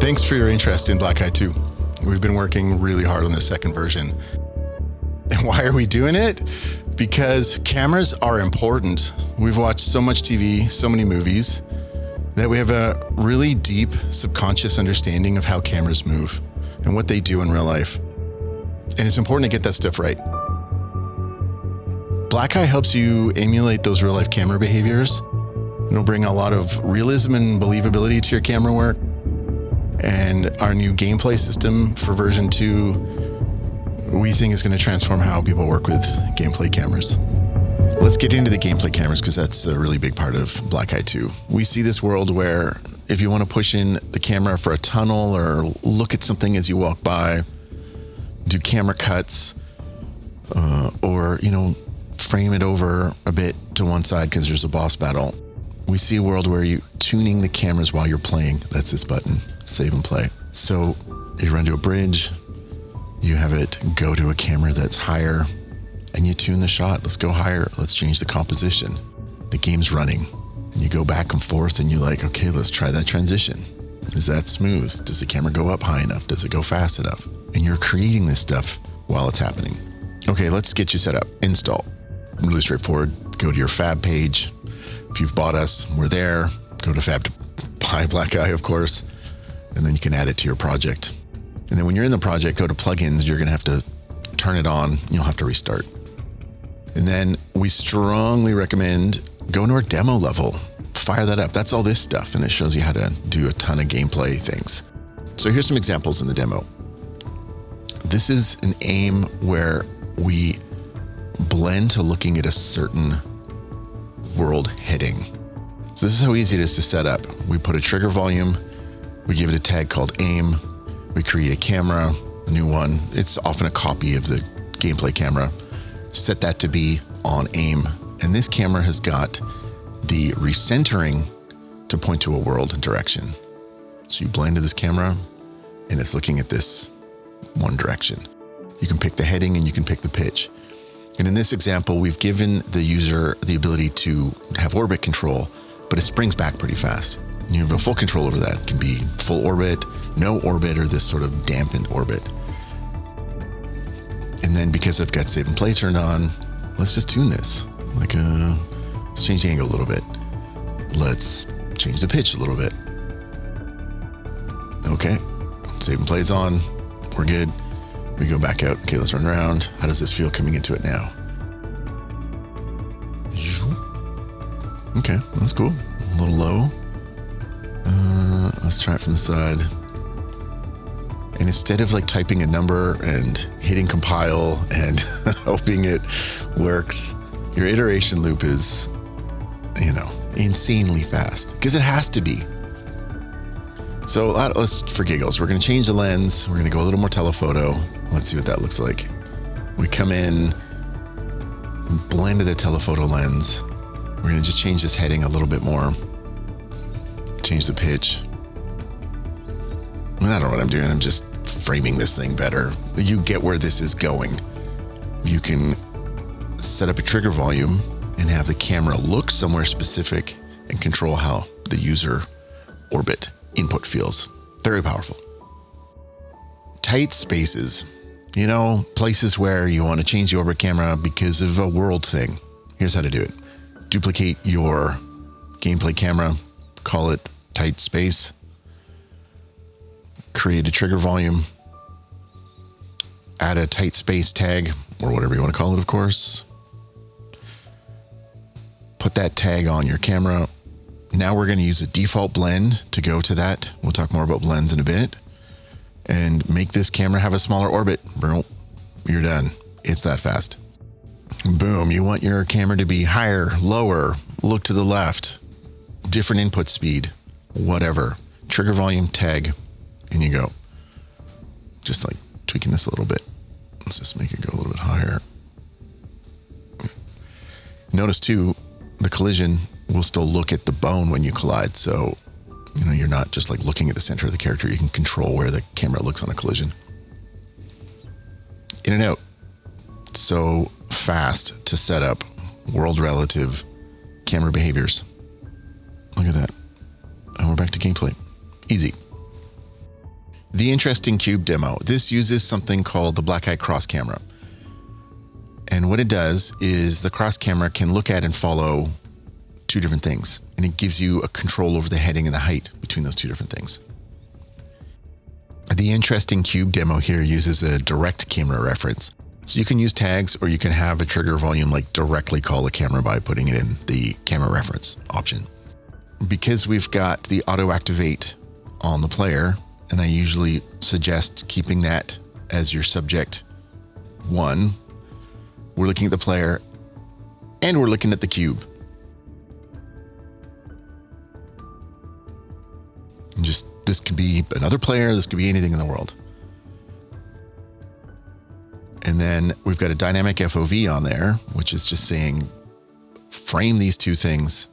Thanks for your interest in Black Eye 2. We've been working really hard on the second version. And why are we doing it? Because cameras are important. We've watched so much TV, so many movies, that we have a really deep subconscious understanding of how cameras move and what they do in real life. And it's important to get that stuff right. Black Eye helps you emulate those real life camera behaviors. It'll bring a lot of realism and believability to your camera work. And our new gameplay system for version 2, we think is going to transform how people work with gameplay cameras. Let's get into the gameplay cameras because that's a really big part of Black Eye 2. We see this world where if you want to push in the camera for a tunnel or look at something as you walk by, do camera cuts, or, frame it over a bit to one side because there's a boss battle. We see a world where you're tuning the cameras while you're playing. That's this button, save and play. So you run to a bridge, you have it go to a camera that's higher, and you tune the shot. Let's go higher. Let's change the composition. The game's running, and you go back and forth, and you're like, okay, let's try that transition. Is that smooth? Does the camera go up high enough? Does it go fast enough? And you're creating this stuff while it's happening. Okay, let's get you set up. Install. Really straightforward. Go to your Fab page. If you've bought us, we're there. Go to Fab to buy Black Eye, of course, and then you can add it to your project. And then when you're in the project, go to plugins. You're going to have to turn it on. You'll have to restart. And then we strongly recommend going to our demo level. Fire that up. That's all this stuff, and it shows you how to do a ton of gameplay things. So here's some examples in the demo. This is an aim where we blend to looking at a certain world heading. So this is how easy it is to set up. We put a trigger volume, we give it a tag called aim, we create a camera, a new one. It's often a copy of the gameplay camera. Set that to be on aim. And this camera has got the recentering to point to a world and direction. So you blend to this camera and it's looking at this one direction. You can pick the heading and you can pick the pitch. And in this example, we've given the user the ability to have orbit control, but it springs back pretty fast. You have a full control over that. It can be full orbit, no orbit, or this sort of dampened orbit. And then because I've got save and play turned on, let's just tune this. Let's change the angle a little bit. Let's change the pitch a little bit. Okay, save and play's on. We're good. We go back out. Okay, let's run around. How does this feel coming into it now? Okay, that's cool. A little low. Let's try it from the side. And instead of typing a number and hitting compile and hoping it works, your iteration loop is, insanely fast because it has to be. So let's, for giggles, we're going to change the lens. We're going to go a little more telephoto. Let's see what that looks like. We come in, blend to the telephoto lens. We're going to just change this heading a little bit more. Change the pitch. I don't know what I'm doing. I'm just framing this thing better. You get where this is going. You can set up a trigger volume and have the camera look somewhere specific and control how the user orbit input feels. Very powerful. Tight spaces. Places where you want to change the orbit camera because of a world thing. Here's how to do it. Duplicate your gameplay camera, call it tight space, create a trigger volume, add a tight space tag, or whatever you want to call it, of course. Put that tag on your camera. Now we're going to use a default blend to go to that. We'll talk more about blends in a bit. And make this camera have a smaller orbit. Boom, you're done. It's that fast. Boom, you want your camera to be higher, lower, look to the left, different input speed, whatever. Trigger volume, tag, and you go. Just tweaking this a little bit. Let's just make it go a little bit higher. Notice too, the collision will still look at the bone when you collide. So, you're not just looking at the center of the character. You can control where the camera looks on a collision. In and out. So fast to set up world relative camera behaviors. Look at that. And we're back to gameplay. Easy. The interesting cube demo. This uses something called the black eye cross camera. And what it does is the cross camera can look at and follow two different things. And it gives you a control over the heading and the height between those two different things. The interesting cube demo here uses a direct camera reference. So you can use tags, or you can have a trigger volume like directly call the camera by putting it in the camera reference option. Because we've got the auto activate on the player, and I usually suggest keeping that as your subject one, we're looking at the player and we're looking at the cube. And just, this could be another player, this could be anything in the world. And then we've got a dynamic FOV on there, which is just saying, frame these two things,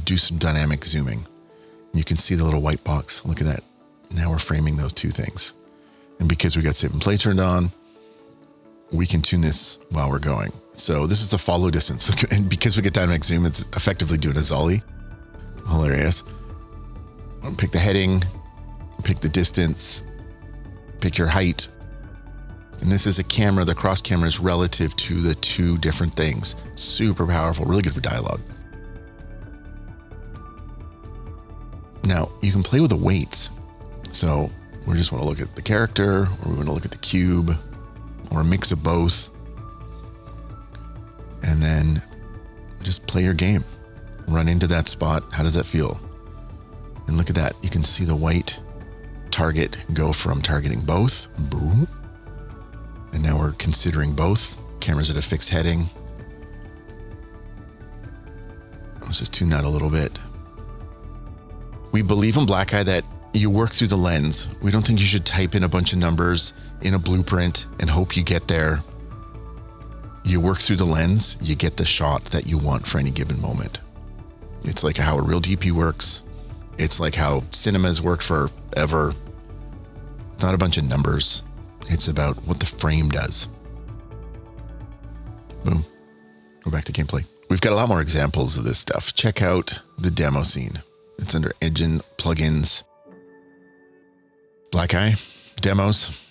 do some dynamic zooming. You can see the little white box. Look at that. Now we're framing those two things. And because we got save and play turned on, we can tune this while we're going. So this is the follow distance. And because we get dynamic zoom, it's effectively doing a Zolly. Hilarious. Pick the heading, pick the distance, pick your height. And this is a camera. The cross camera is relative to the two different things. Super powerful, really good for dialogue. Now you can play with the weights. So we just want to look at the character, or we want to look at the cube, or a mix of both. And then just play your game. Run into that spot. How does that feel? And look at that. You can see the white target go from targeting both. Boom. And now we're considering both. Camera's at a fixed heading. Let's just tune that a little bit. We believe in Black Eye that you work through the lens. We don't think you should type in a bunch of numbers in a blueprint and hope you get there. You work through the lens, you get the shot that you want for any given moment. It's like how a real DP works. It's like how cinema's worked forever. It's not a bunch of numbers. It's about what the frame does. Boom. Go back to gameplay. We've got a lot more examples of this stuff. Check out the demo scene. It's under Engine, Plugins, Black Eye, Demos.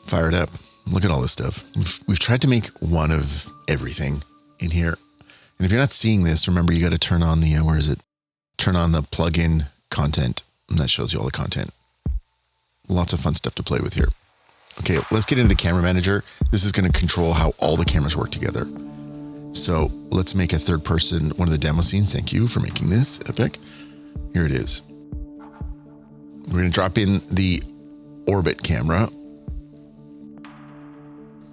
Fire it up. Look at all this stuff. We've tried to make one of everything in here. And if you're not seeing this, remember you got to turn on the, where is it? Turn on the plugin content, and that shows you all the content. Lots of fun stuff to play with here. Okay, let's get into the camera manager. This is going to control how all the cameras work together. So let's make a third person, one of the demo scenes. Thank you for making this epic. Here it is. We're going to drop in the orbit camera,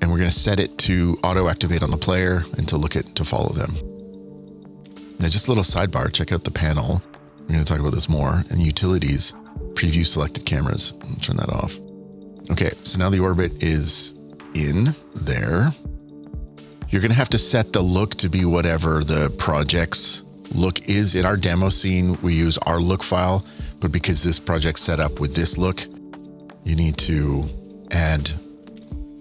and we're going to set it to auto activate on the player and to follow them. Now, just a little sidebar, check out the panel. We're going to talk about this more. And utilities, preview selected cameras. I'll turn that off. Okay, so now the orbit is in there. You're going to have to set the look to be whatever the project's look is. In our demo scene, we use our look file, but because this project's set up with this look, you need to add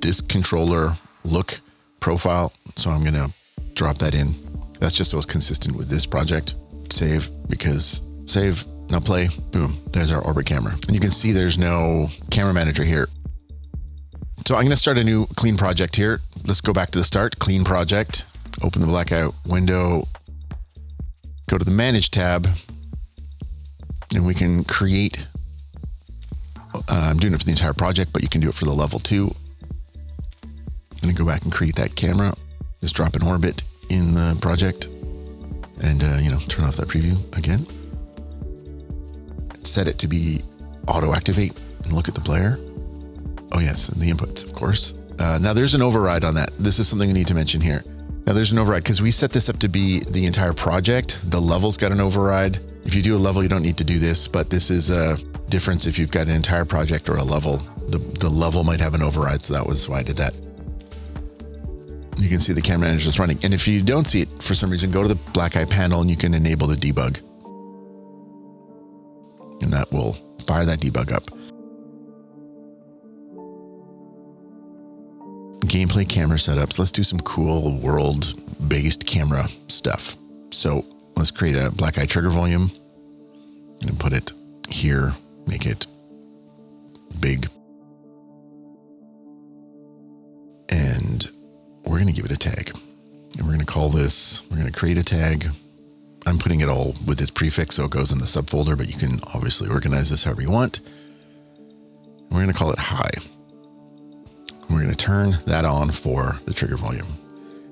this controller look profile. So I'm going to drop that in. That's just so it's consistent with this project. Save, because save, now play, boom, there's our orbit camera. And you can see there's no camera manager here. So I'm going to start a new clean project here. Let's go back to the start, clean project, open the Black Eye window, go to the manage tab, and we can create, I'm doing it for the entire project, but you can do it for the level 2. I'm going to go back and create that camera, just drop an orbit in the project, and turn off that preview again. Set it to be auto activate and look at the player. Oh yes, and the inputs, of course. Now there's an override on that. This is something I need to mention here. Now there's an override because we set this up to be the entire project. The level's got an override. If you do a level, you don't need to do this, but this is a difference if you've got an entire project or a level. The level might have an override, so that was why I did that. You can see the camera manager is running. And if you don't see it for some reason, go to the Black Eye panel and you can enable the debug. And that will fire that debug up. Gameplay camera setups. Let's do some cool world-based camera stuff. So let's create a Black Eye trigger volume and put it here. Make it big. And we're going to give it a tag. And we're going to call this, we're going to create a tag. I'm putting it all with its prefix so it goes in the subfolder, but you can obviously organize this however you want. We're going to call it high. We're going to turn that on for the trigger volume.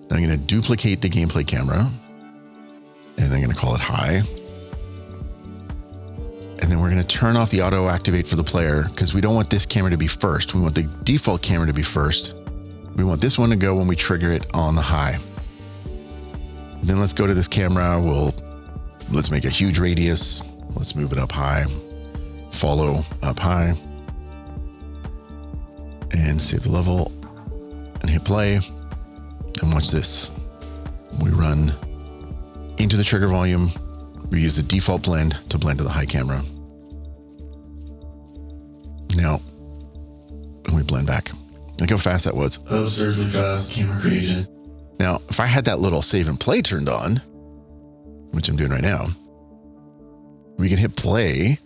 Now I'm going to duplicate the gameplay camera and I'm going to call it high. And then we're going to turn off the auto activate for the player because we don't want this camera to be first. We want the default camera to be first. We want this one to go when we trigger it on the high. And then let's go to this camera. Let's make a huge radius. Let's move it up high, follow up high, and save the level and hit play. And watch this. We run into the trigger volume. We use the default blend to blend to the high camera. Now, we blend back. Look how fast that was. Absurdly fast camera creation. Now, if I had that little save and play turned on, which I'm doing right now, we can hit play,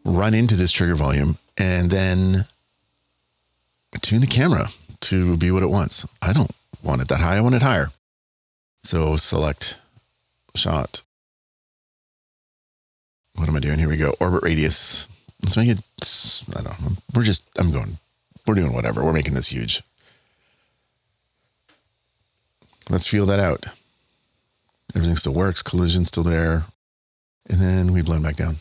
run into this trigger volume, and then tune the camera to be what it wants. I don't want it that high. I want it higher. So select shot. What am I doing? Here we go. Orbit radius. Let's make it, I don't know. We're doing whatever. We're making this huge. Let's feel that out. Everything still works. Collision's still there. And then we blend back down.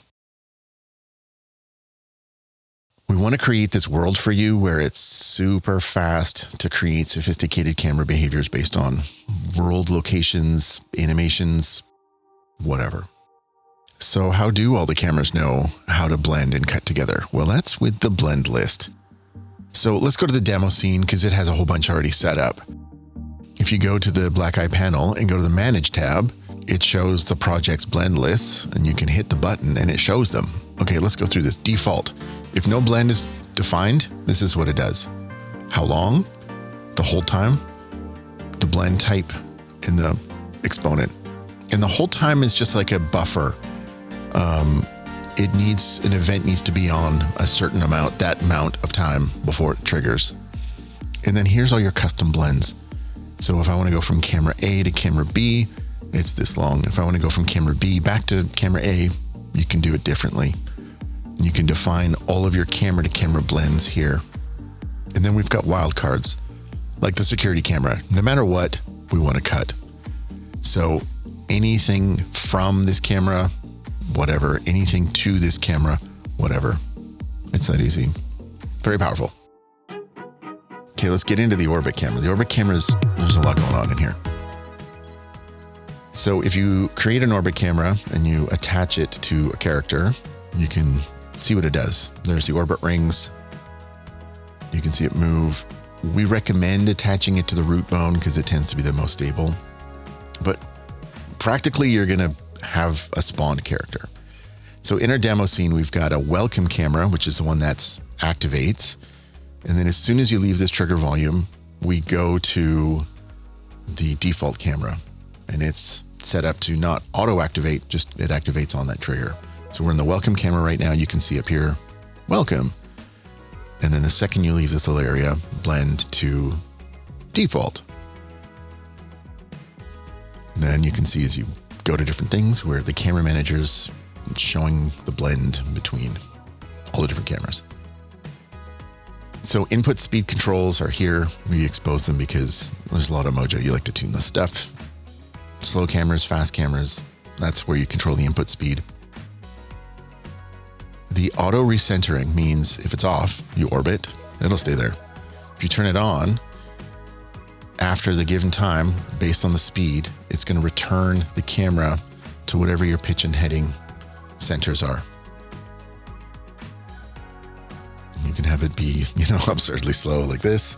We want to create this world for you where it's super fast to create sophisticated camera behaviors based on world locations, animations, whatever. So how do all the cameras know how to blend and cut together? Well, that's with the blend list. So let's go to the demo scene because it has a whole bunch already set up. If you go to the black eye panel and go to the Manage tab, it shows the project's blend lists and you can hit the button and it shows them. Okay, let's go through this. Default. If no blend is defined, this is what it does. How long? The hold time, the blend type, and the exponent. And the hold time is just like a buffer. An event needs to be on a certain amount, that amount of time before it triggers. And then here's all your custom blends. So if I want to go from camera A to camera B, it's this long. If I want to go from camera B back to camera A, you can do it differently. You can define all of your camera to camera blends here. And then we've got wildcards, like the security camera. No matter what, we want to cut. So anything from this camera, whatever, anything to this camera, whatever. It's that easy. Very powerful. Okay, let's get into the orbit camera. The orbit camera there's a lot going on in here. So if you create an orbit camera and you attach it to a character, you can see what it does. There's the orbit rings. You can see it move. We recommend attaching it to the root bone because it tends to be the most stable. But practically, you're going to have a spawned character. So in our demo scene, we've got a welcome camera, which is the one that activates. And then as soon as you leave this trigger volume, we go to the default camera and it's set up to not auto activate, just it activates on that trigger. So we're in the welcome camera right now. You can see up here, welcome. And then the second you leave this little area, blend to default. And then you can see as you go to different things where the camera manager's showing the blend between all the different cameras. So input speed controls are here. We expose them because there's a lot of mojo. You like to tune this stuff. Slow cameras, fast cameras. That's where you control the input speed. The auto recentering means if it's off, you orbit, it'll stay there. If you turn it on, after the given time, based on the speed, it's going to return the camera to whatever your pitch and heading centers are. You can have it be, absurdly slow like this,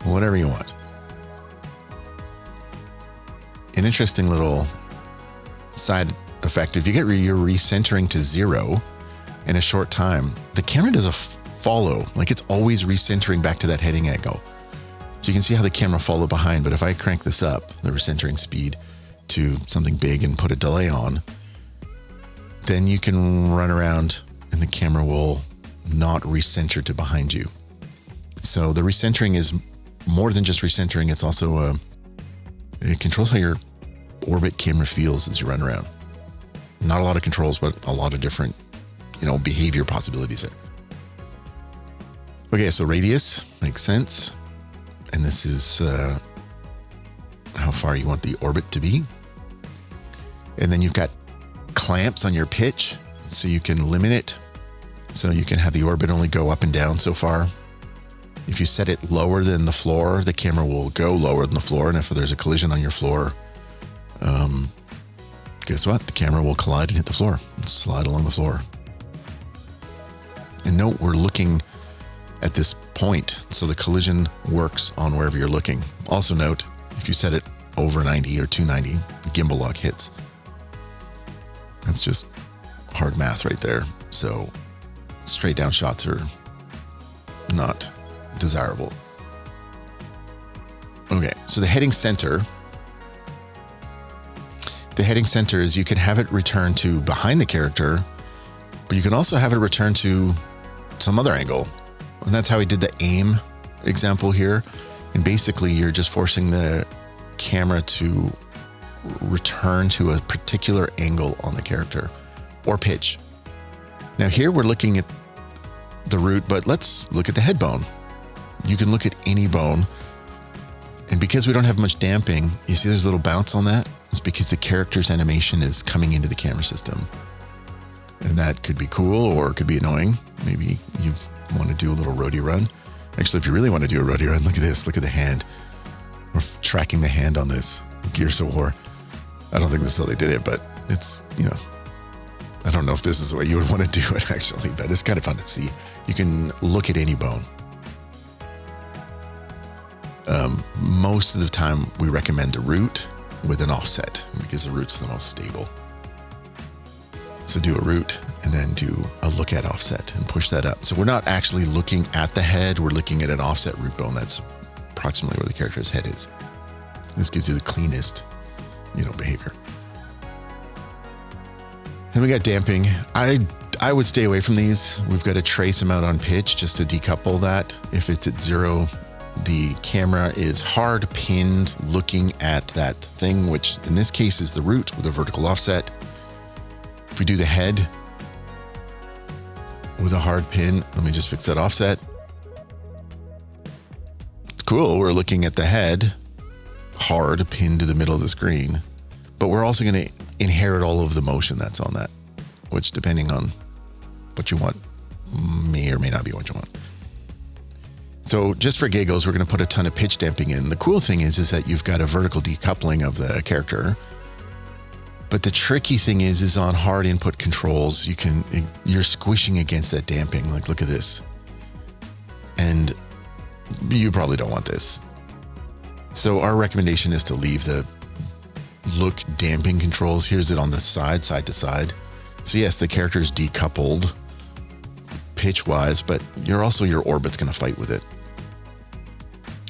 whatever you want. An interesting little side effect, if you get your recentering to 0 in a short time, the camera does a follow, like it's always recentering back to that heading angle. So you can see how the camera followed behind, but if I crank this up, the recentering speed to something big and put a delay on, then you can run around and the camera will not recenter to behind you. So the recentering is more than just recentering. It's also it controls how your orbit camera feels as you run around. Not a lot of controls, but a lot of different, behavior possibilities there. Okay, so radius makes sense. And this is how far you want the orbit to be. And then you've got clamps on your pitch, so you can limit it. So you can have the orbit only go up and down so far. If you set it lower than the floor, the camera will go lower than the floor. And if there's a collision on your floor, guess what? The camera will collide and hit the floor and slide along the floor. And note, we're looking at this point, so the collision works on wherever you're looking. Also note, if you set it over 90 or 290, the gimbal lock hits. That's just hard math right there. So straight down shots are not desirable. Okay, so the heading center. The heading center is you can have it return to behind the character, but you can also have it return to some other angle. And that's how he did the aim example here. And basically you're just forcing the camera to return to a particular angle on the character or pitch. Now here we're looking at the root, but let's look at the head bone. You can look at any bone. And because we don't have much damping, you see there's a little bounce on that? It's because the character's animation is coming into the camera system. And that could be cool or it could be annoying. Maybe you want to do a little roadie run. Actually, if you really want to do a roadie run, look at this. Look at the hand. We're tracking the hand on this Gears of War. I don't think this is how they did it, but it's, I don't know if this is the way you would want to do it actually, but it's kind of fun to see. You can look at any bone. Most of the time we recommend a root with an offset because the root's the most stable. So do a root and then do a look at offset and push that up. So we're not actually looking at the head. We're looking at an offset root bone. That's approximately where the character's head is. This gives you the cleanest, behavior. Then we got damping. I would stay away from these. We've got a trace amount on pitch just to decouple that. If it's at 0, the camera is hard pinned looking at that thing, which in this case is the root with a vertical offset. If we do the head with a hard pin, let me just fix that offset. It's cool. We're looking at the head hard pinned to the middle of the screen, but we're also going to inherit all of the motion that's on that, which depending on what you want may or may not be what you want. So just for giggles, we're going to put a ton of pitch damping in. The cool thing is that you've got a vertical decoupling of the character. But the tricky thing is on hard input controls, you're squishing against that damping. Like, look at this. And you probably don't want this. So our recommendation is to leave the look damping controls. Here's it on the side to side. So yes, the character is decoupled pitch wise, but your orbit's going to fight with it.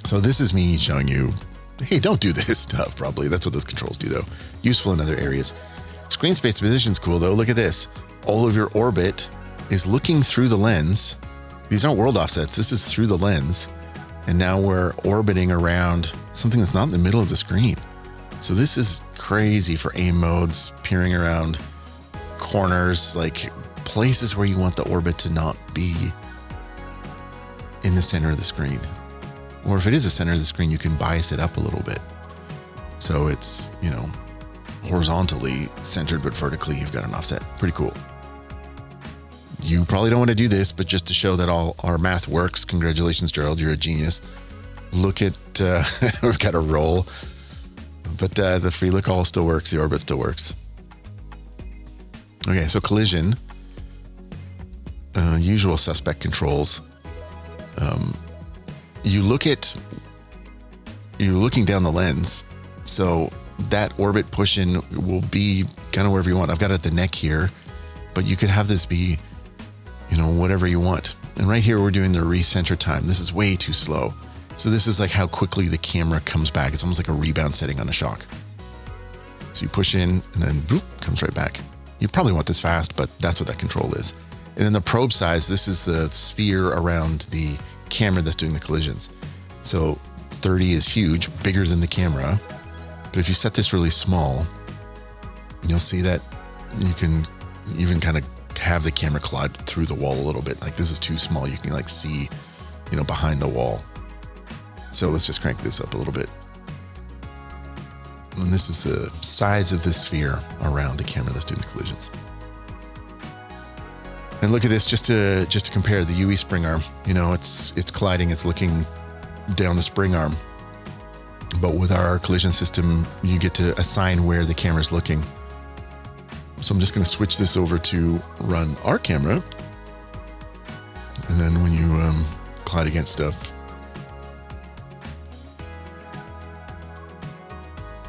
So this is me showing you, hey, don't do this stuff. Probably that's what those controls do though. Useful in other areas. Screen space position's cool though. Look at this. All of your orbit is looking through the lens. These aren't world offsets. This is through the lens. And now we're orbiting around something that's not in the middle of the screen. So this is crazy for aim modes, peering around corners, like places where you want the orbit to not be in the center of the screen. Or if it is the center of the screen, you can bias it up a little bit. So it's, horizontally centered, but vertically you've got an offset. Pretty cool. You probably don't want to do this, but just to show that all our math works, congratulations, Gerald, you're a genius. Look at, we've got a roll, but the free look all still works. The orbit still works. Okay, so collision, usual suspect controls. You're looking down the lens. So that orbit push in will be kind of wherever you want. I've got it at the neck here, but you could have this be, whatever you want. And right here, we're doing the recenter time. This is way too slow. So this is like how quickly the camera comes back. It's almost like a rebound setting on a shock. So you push in and then boop, comes right back. You probably want this fast, but that's what that control is. And then the probe size, this is the sphere around the camera that's doing the collisions. So 30 is huge, bigger than the camera. But if you set this really small, you'll see that you can even kind of have the camera collide through the wall a little bit. Like this is too small. You can like see, behind the wall. So let's just crank this up a little bit. And this is the size of the sphere around the camera that's doing the collisions. And look at this, just to compare the UE spring arm. It's colliding, it's looking down the spring arm. But with our collision system, you get to assign where the camera's looking. So I'm just going to switch this over to run our camera. And then when you collide against stuff,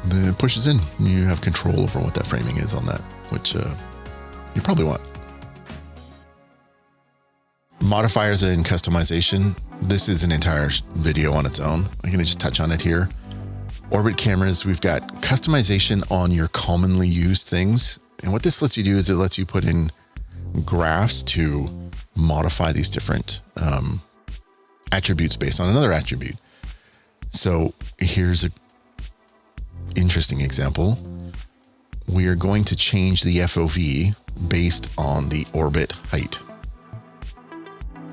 then it pushes in. You have control over what that framing is on that, which you probably want. Modifiers and customization. This is an entire video on its own. I'm going to just touch on it here. Orbit cameras, we've got customization on your commonly used things. And what this lets you do is it lets you put in graphs to modify these different attributes based on another attribute. So here's an interesting example. We are going to change the FOV based on the orbit height.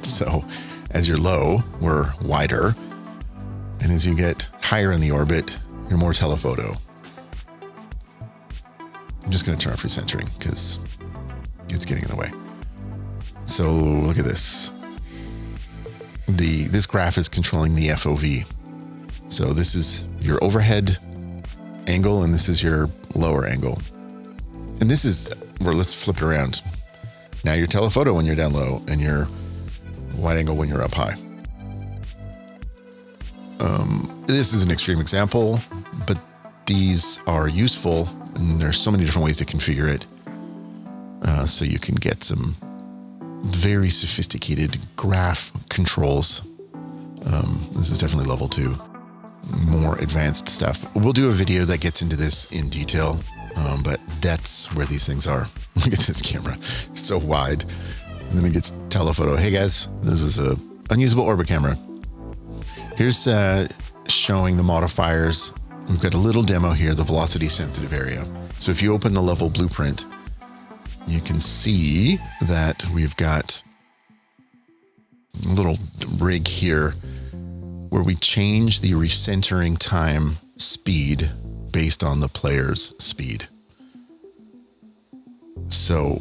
So as you're low, we're wider. And as you get higher in the orbit, you're more telephoto. I'm just going to turn off recentering because it's getting in the way. So look at this. This graph is controlling the FOV. So this is your overhead angle and this is your lower angle. And this is where, let's flip it around. Now you're telephoto when you're down low and you're wide angle when you're up high. This is an extreme example, but these are useful and there's so many different ways to configure it. So you can get some very sophisticated graph controls. This is definitely level 2, more advanced stuff. We'll do a video that gets into this in detail, but that's where these things are. Look at this camera, so wide. And then it gets telephoto. Hey guys, this is a unusable orbit camera. Here's showing the modifiers. We've got a little demo here, the velocity sensitive area. So if you open the level blueprint, you can see that we've got a little rig here where we change the recentering time speed based on the player's speed. So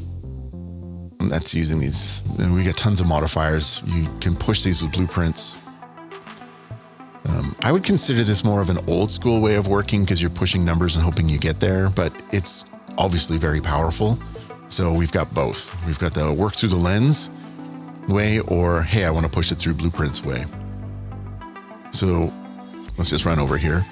that's using these, and we got tons of modifiers. You can push these with blueprints. I would consider this more of an old school way of working because you're pushing numbers and hoping you get there, but it's obviously very powerful. So we've got both. We've got the work through the lens way, or hey, I want to push it through blueprints way. So let's just run over here.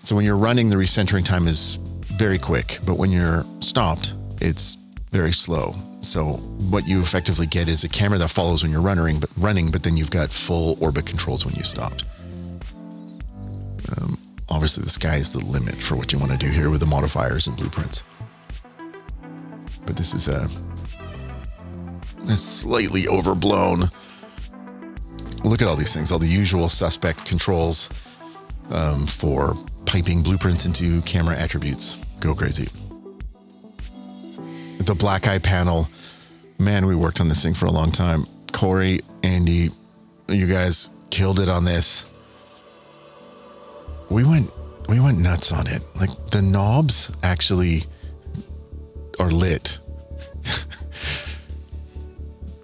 So when you're running, the recentering time is very quick, but when you're stopped, it's very slow. So what you effectively get is a camera that follows when you're running, but then you've got full orbit controls when you stopped. Obviously the sky is the limit for what you want to do here with the modifiers and blueprints. But this is a slightly overblown. Look at all these things, all the usual suspect controls for piping blueprints into camera attributes. Go crazy. The black eye panel, man, we worked on this thing for a long time. Corey, Andy, you guys killed it on this. We went nuts on it. Like the knobs actually are lit.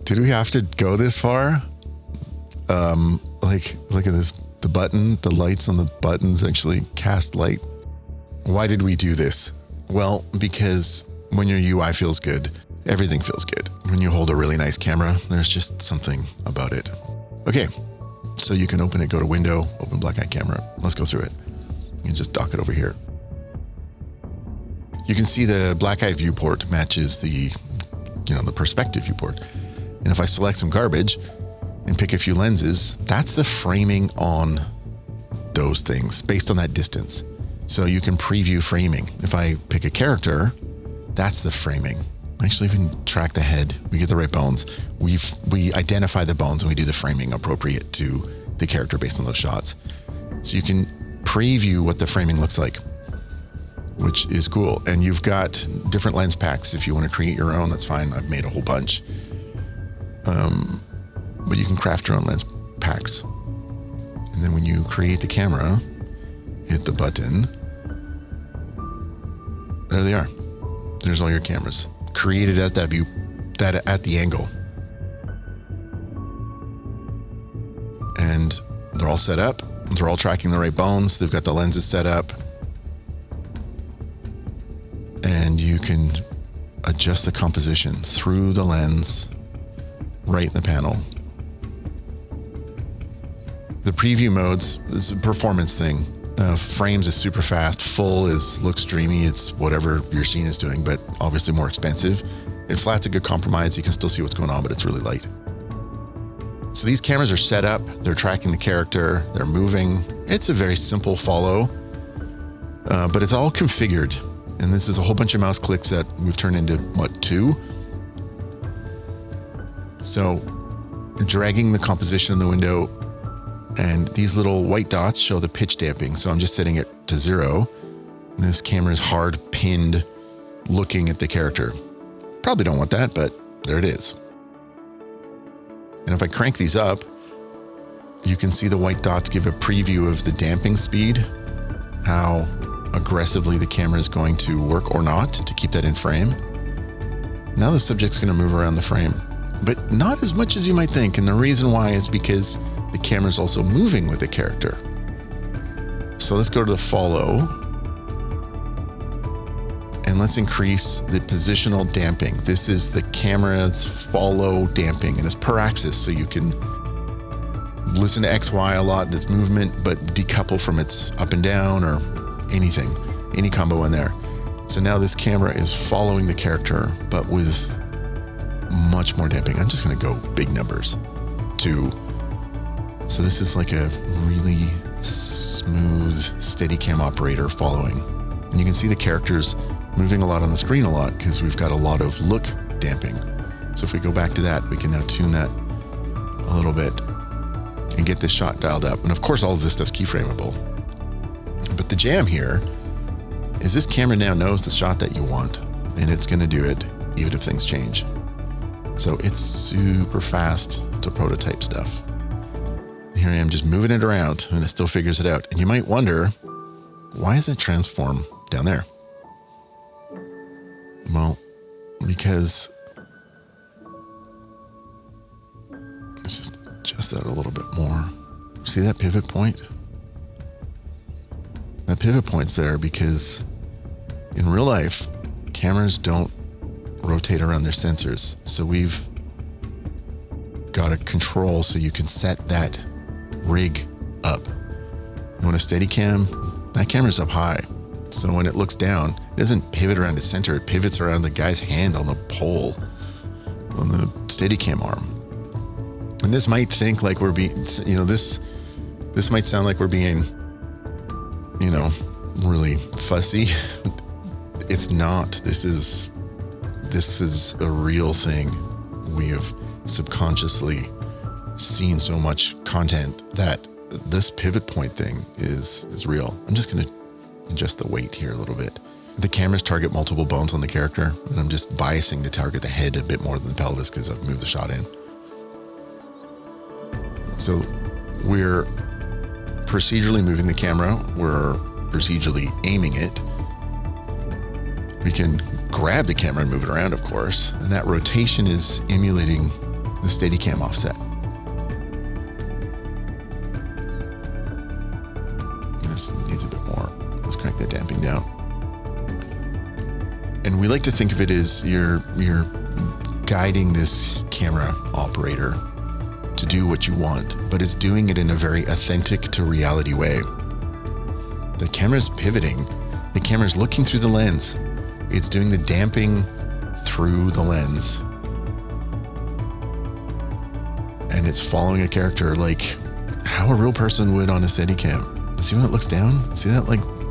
Did we have to go this far? Like, look at this. The button, the lights on the buttons actually cast light. Why did we do this? Well, because when your UI feels good, everything feels good. When you hold a really nice camera, there's just something about it. Okay, so you can open it, go to window, open black eye camera. Let's go through it. You can just dock it over here. You can see the black eye viewport matches the perspective viewport. And if I select some garbage and pick a few lenses, that's the framing on those things based on that distance. So you can preview framing. If I pick a character, that's the framing Actually, even track the head. We get the right bones. We identify the bones and we do the framing appropriate to the character based on those shots. So you can preview what the framing looks like, which is cool. And you've got different lens packs. If you want to create your own, that's fine. I've made a whole bunch. But you can craft your own lens packs. And then when you create the camera, hit the button. There they are. There's all your cameras created at that view, at the angle. And they're all set up. They're all tracking the right bones. They've got the lenses set up. And you can adjust the composition through the lens right in the panel. The preview modes is a performance thing. Frames is super fast. Full looks dreamy. It's whatever your scene is doing, but obviously more expensive. And flat's a good compromise. You can still see what's going on, but it's really light. So these cameras are set up. They're tracking the character. They're moving. It's a very simple follow, but it's all configured. And this is a whole bunch of mouse clicks that we've turned into, 2? So dragging the composition in the window, and these little white dots show the pitch damping. So I'm just setting it to 0. And this camera is hard pinned looking at the character. Probably don't want that, but there it is. And if I crank these up, you can see the white dots give a preview of the damping speed, how aggressively the camera is going to work or not to keep that in frame. Now the subject's going to move around the frame, but not as much as you might think. And the reason why is because the camera's also moving with the character. So let's go to the follow. And let's increase the positional damping. This is the camera's follow damping, and it's per axis. So you can listen to XY a lot, that's movement, but decouple from its up and down or anything, any combo in there. So now this camera is following the character, but with much more damping. I'm just going to go big numbers. 2. So this is like a really smooth Steadicam operator following. And you can see the characters moving a lot on the screen a lot because we've got a lot of look damping. So if we go back to that, we can now tune that a little bit and get this shot dialed up. And of course, all of this stuff's keyframeable. But the jam here is this camera now knows the shot that you want, and it's going to do it even if things change. So it's super fast to prototype stuff. Here I am just moving it around, and it still figures it out. And you might wonder, why does it transform down there? Well, because let's just adjust that a little bit more. See that pivot point? That pivot point's there because in real life, cameras don't rotate around their sensors. So we've got a control so you can set that rig up. You want a Steadicam? That camera's up high. So when it looks down, it doesn't pivot around its center. It pivots around the guy's hand on the pole on the Steadicam arm. And this might think like we're being, this might sound like we're being, really fussy. It's not. This is a real thing. We have subconsciously seen so much content that this pivot point thing is real. I'm just going to adjust the weight here a little bit. The cameras target multiple bones on the character, and I'm just biasing to target the head a bit more than the pelvis because I've moved the shot in. So we're procedurally moving the camera. We're procedurally aiming it. We can grab the camera and move it around, of course, and that rotation is emulating the Steadicam offset. This needs a bit more. Let's crank that damping down. And we like to think of it as you're guiding this camera operator to do what you want, but it's doing it in a very authentic to reality way. The camera's pivoting. The camera's looking through the lens. It's doing the damping through the lens. And it's following a character like how a real person would on a Steadicam. See when it looks down? See that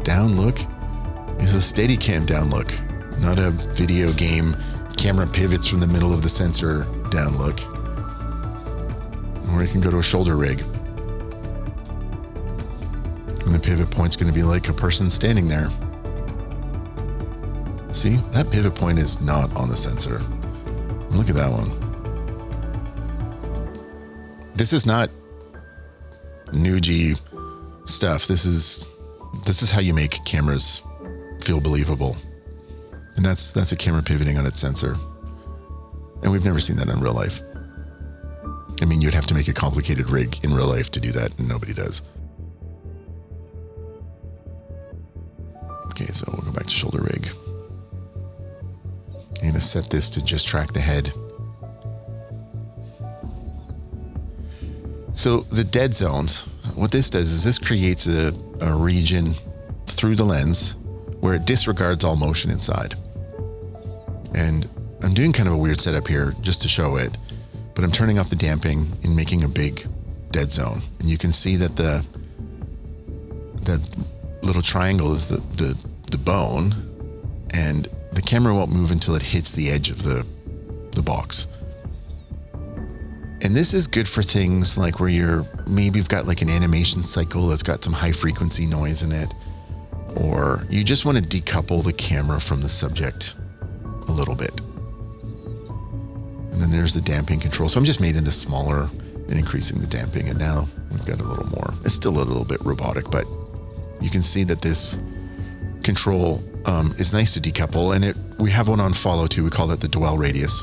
down look? It's a Steadicam down look, not a video game camera pivots from the middle of the sensor down look. Or you can go to a shoulder rig. And the pivot point's going to be like a person standing there. See, that pivot point is not on the sensor. And look at that one. This is not Nuji stuff. This is how you make cameras feel believable. And that's a camera pivoting on its sensor. And we've never seen that in real life. I mean, you'd have to make a complicated rig in real life to do that, and nobody does. Okay, so we'll go back to shoulder rig. I'm going to set this to just track the head. So the dead zones, what this does is this creates a region through the lens where it disregards all motion inside. And I'm doing kind of a weird setup here just to show it, but I'm turning off the damping and making a big dead zone. And you can see that that little triangle is the bone, and the camera won't move until it hits the edge of the box. And this is good for things like where maybe you've got like an animation cycle that's got some high frequency noise in it, or you just want to decouple the camera from the subject a little bit. And then there's the damping control. So I'm just making this smaller and increasing the damping, and now we've got a little more. It's still a little bit robotic, but you can see that this control is nice to decouple. And we have one on follow too. We call that the dwell radius.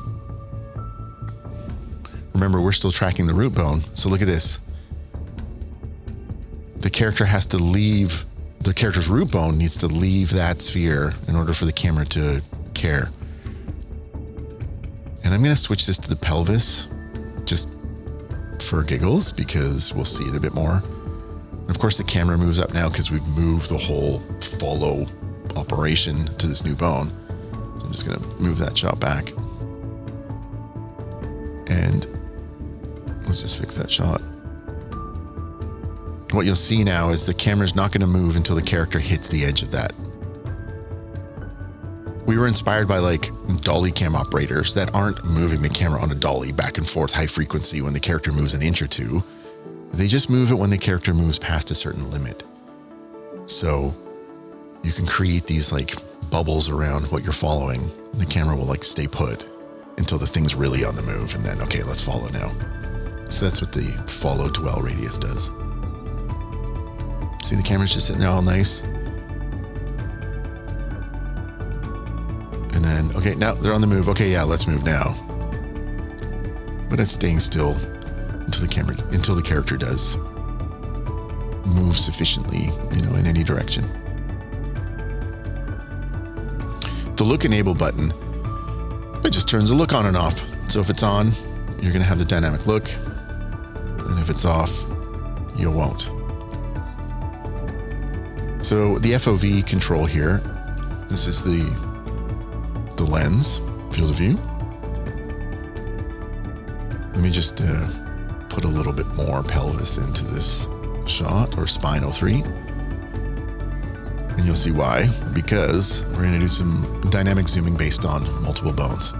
Remember, we're still tracking the root bone. So look at this. The character's root bone needs to leave that sphere in order for the camera to care. And I'm going to switch this to the pelvis just for giggles, because we'll see it a bit more. And of course, the camera moves up now because we've moved the whole follow operation to this new bone. So I'm just going to move that shot back. And let's just fix that shot. What you'll see now is the camera's not going to move until the character hits the edge of that. We were inspired by like dolly cam operators that aren't moving the camera on a dolly back and forth high frequency when the character moves an inch or two. They just move it when the character moves past a certain limit. So you can create these like bubbles around what you're following, and the camera will like stay put until the thing's really on the move, and then, okay, let's follow now. So that's what the follow dwell radius does. See, the camera's just sitting there all nice. And then, okay, now they're on the move. Okay, yeah, let's move now. But it's staying still until the character does move sufficiently, in any direction. The look enable button, it just turns the look on and off. So if it's on, you're going to have the dynamic look. And if it's off, you won't. So the FOV control here, this is the lens field of view. Let me just put a little bit more pelvis into this shot, or spine 03. And you'll see why, because we're going to do some dynamic zooming based on multiple bones.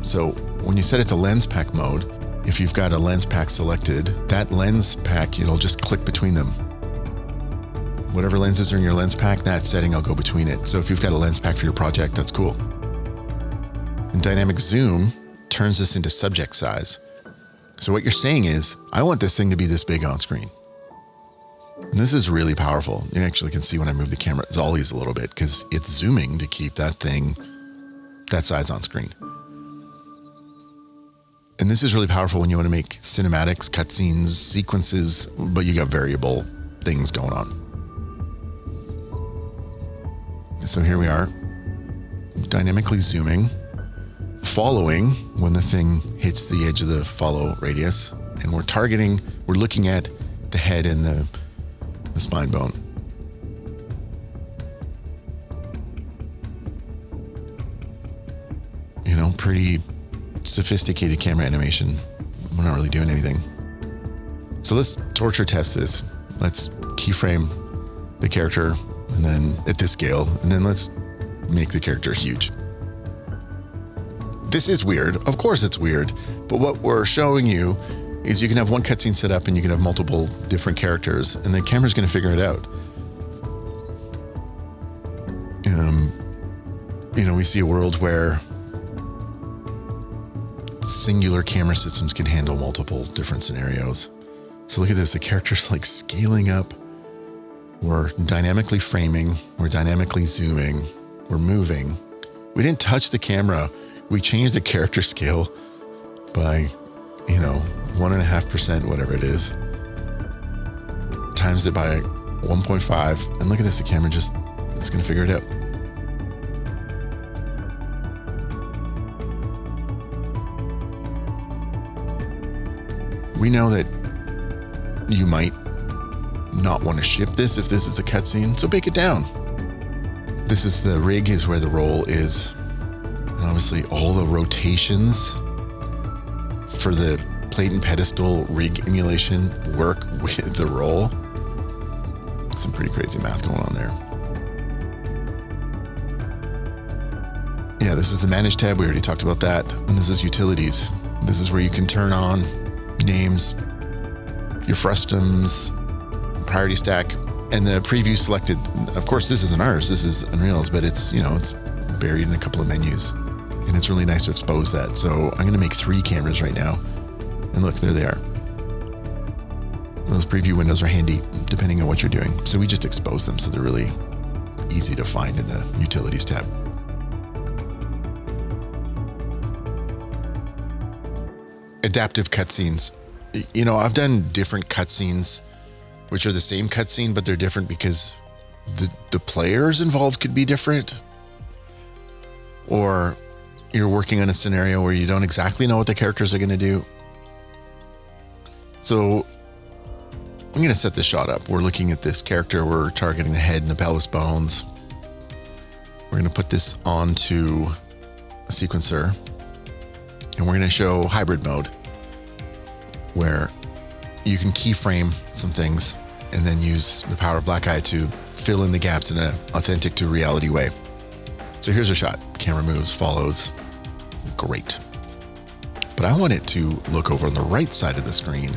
So when you set it to lens pack mode, if you've got a lens pack selected, that lens pack, it'll just click between them. Whatever lenses are in your lens pack, that setting will go between it. So if you've got a lens pack for your project, that's cool. And dynamic zoom turns this into subject size. So what you're saying is, I want this thing to be this big on screen. And this is really powerful. You actually can see when I move the camera, it's always a little bit because it's zooming to keep that thing that size on screen. And this is really powerful when you want to make cinematics, cutscenes, sequences, but you got variable things going on. So here we are, dynamically zooming, following when the thing hits the edge of the follow radius, and we're looking at the head and the spine bone. Pretty sophisticated camera animation. We're not really doing anything. So let's torture test this. Let's keyframe the character, and then at this scale, and then let's make the character huge. this is weird. Of course it's weird. But what we're showing you is you can have one cutscene set up and you can have multiple different characters, and the camera's going to figure it out. We see a world where singular camera systems can handle multiple different scenarios. So look at this, the character's like scaling up. We're dynamically framing, we're dynamically zooming, we're moving. We didn't touch the camera. We changed the character scale by, 1.5%, whatever it is. Times it by 1.5. And look at this, the camera it's going to figure it out. We know that you might not want to ship this if this is a cutscene, so bake it down. This is the rig, is where the roll is. And obviously all the rotations for the plate and pedestal rig emulation work with the roll. Some pretty crazy math going on there. Yeah, this is the Manage tab. We already talked about that. And this is Utilities. This is where you can turn on names, your frustums, priority stack, and the preview selected. Of course, this isn't ours. This is Unreal's, but it's buried in a couple of menus, and it's really nice to expose that. So I'm going to make 3 cameras right now, and look, there they are. Those preview windows are handy depending on what you're doing. So we just expose them so they're really easy to find in the Utilities tab. Adaptive cutscenes. I've done different cutscenes, which are the same cutscene, but they're different because the players involved could be different. Or you're working on a scenario where you don't exactly know what the characters are going to do. So I'm going to set this shot up. We're looking at this character. We're targeting the head and the pelvis bones. We're going to put this onto a sequencer. And we're going to show hybrid mode, where you can keyframe some things and then use the power of Black Eye to fill in the gaps in an authentic to reality way. So here's a shot. Camera moves, follows. Great. But I want it to look over on the right side of the screen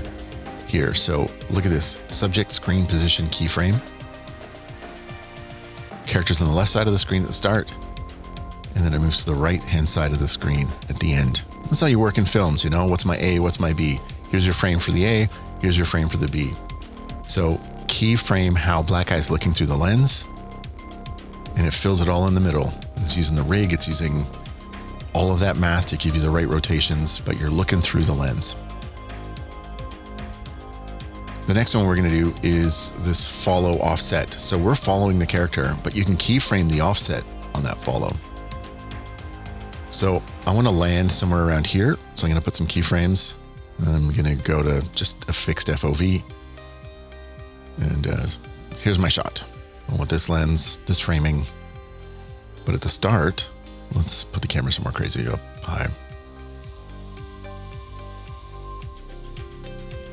here. So look at this. Subject screen position keyframe. Characters on the left side of the screen at the start. And then it moves to the right-hand side of the screen at the end. That's how you work in films, what's my A, what's my B? Here's your frame for the A, here's your frame for the B. So keyframe how Black Eye's looking through the lens, and it fills it all in the middle. It's using the rig, it's using all of that math to give you the right rotations, but you're looking through the lens. The next one we're going to do is this follow offset. So we're following the character, but you can keyframe the offset on that follow. So I want to land somewhere around here. So I'm going to put some keyframes. I'm going to go to just a fixed FOV. And here's my shot. I want this lens, this framing. But at the start, let's put the camera somewhere crazy up high.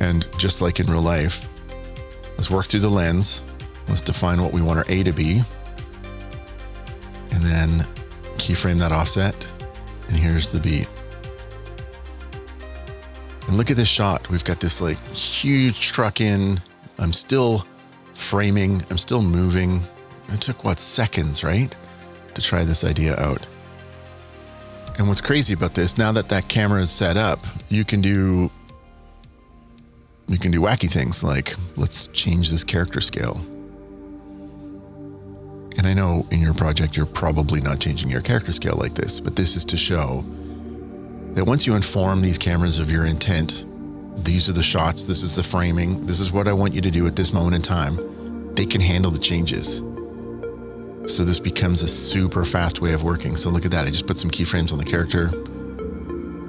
And just like in real life, let's work through the lens. Let's define what we want our A to be. And then keyframe that offset. And here's the B. And look at this shot. We've got this like huge truck in. I'm still framing. I'm still moving. It took seconds, right? To try this idea out. And what's crazy about this, now that that camera is set up, you can do wacky things like, let's change this character scale. And I know in your project, you're probably not changing your character scale like this, but this is to show that once you inform these cameras of your intent, these are the shots, this is the framing, this is what I want you to do at this moment in time, they can handle the changes. So this becomes a super fast way of working. So look at that. I just put some keyframes on the character.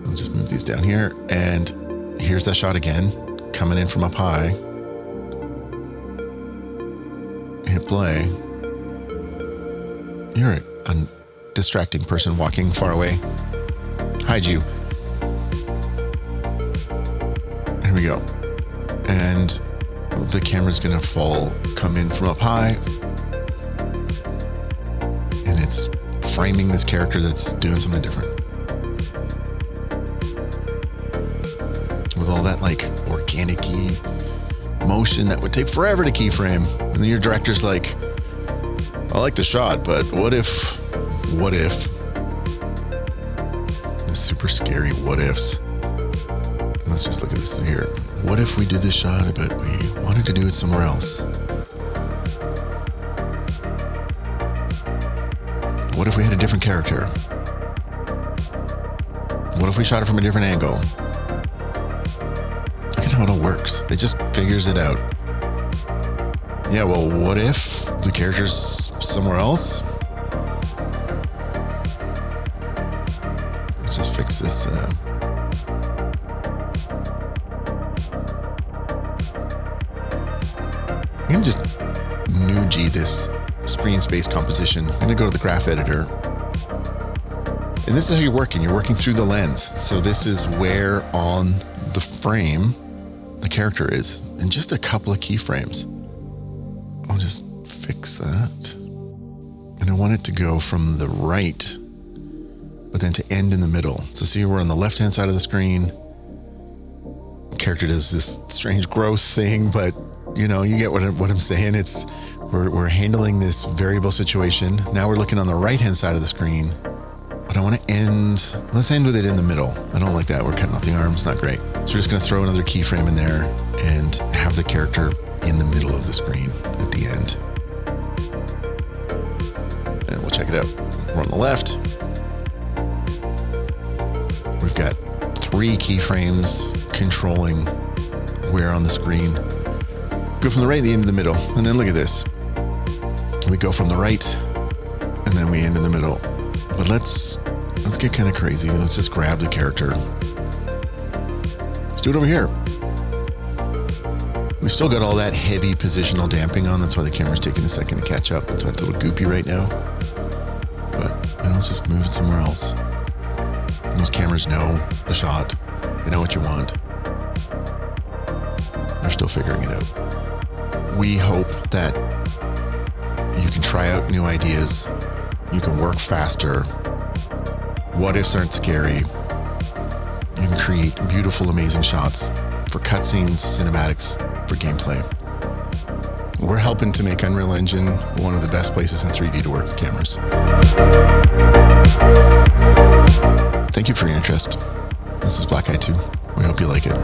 I'll just move these down here. And here's that shot again, coming in from up high. Hit play. You're a distracting person walking far away. Hide you. Here we go. And the camera's gonna come in from up high. And it's framing this character that's doing something different. all that like organic-y motion that would take forever to keyframe. And then your director's like, I like the shot, but what if? The super scary what ifs. Let's just look at this here. What if we did this shot, but we wanted to do it somewhere else? What if we had a different character? What if we shot it from a different angle? Look at how it all works. It just figures it out. Yeah, well, what if the character's somewhere else? Let's just fix this. I'm going to just new G this screen space composition. I'm going to go to the graph editor. And this is how you're working. You're working through the lens. So this is where on the frame the character is in just a couple of keyframes. I'll just fix that. And I want it to go from the right, but then to end in the middle. So see, we're on the left-hand side of the screen. The character does this strange growth thing, but you know, you get what I'm saying. It's we're handling this variable situation. Now we're looking on the right-hand side of the screen, but I want to end. Let's end with it in the middle. I don't like that. We're cutting off the arms. Not great. So we're just going to throw another keyframe in there and have the character in the middle of the screen at the end. And we'll check it out. We're on the left. We've got 3 keyframes controlling where on the screen. Go from the right to the end of the middle. And then look at this. We go from the right and then we end in the middle. But let's get kind of crazy. Let's just grab the character. Let's do it over here. We've still got all that heavy positional damping on. That's why the camera's taking a second to catch up. That's why it's a little goopy right now. But let's just move it somewhere else. And those cameras know the shot. They know what you want. They're still figuring it out. We hope that you can try out new ideas. You can work faster. What ifs aren't scary. You can create beautiful, amazing shots for cutscenes, cinematics, for gameplay. We're helping to make Unreal Engine one of the best places in 3D to work with cameras. Thank you for your interest. This is Black Eye 2. We hope you like it.